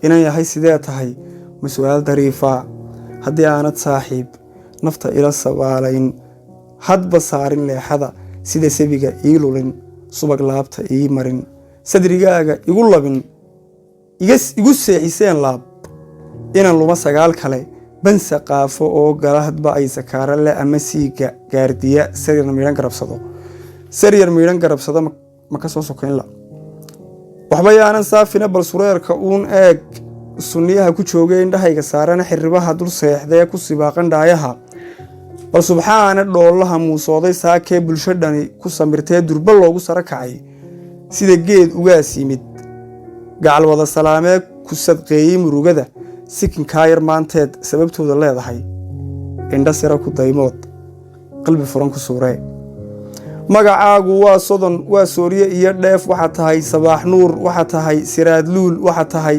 inaan yahay sidee tahay masu'aal dariifa haddii aanad saaxiib nafta ila sabaalayn hadba saarin leexada sida sabiga ii lulin subag laabta ii marin sadrigaaga igu labin igu seexiseen laab inaan luma sagaal kale bansa qaafo oo gala hadba ay sakaara leh ama siiga gaardiya saryar miidhan garabsado ma ka soo sokayn la waxba yaanan saafina bal sureerka uun eeg sunniyaha ku joogay indhahayga saarana xirribaha dul seexdee ku sibaaqan dhaayaha bal subxaana dhoolaha muusooday saakee bulsho dhani ku samirtee durba loogu sara kacay sida geed ugaas yimid gacal wada salaamee ku sadqeeyey murugada sikinkaa yar maanteed sababtooda leedahay indha sira ku daymood qalbi furan ku suuree magacaagu waa sodon waa sooriye iyo dheef waxaa tahay sabaax nuur waxaa tahay siraad luul waxaa tahay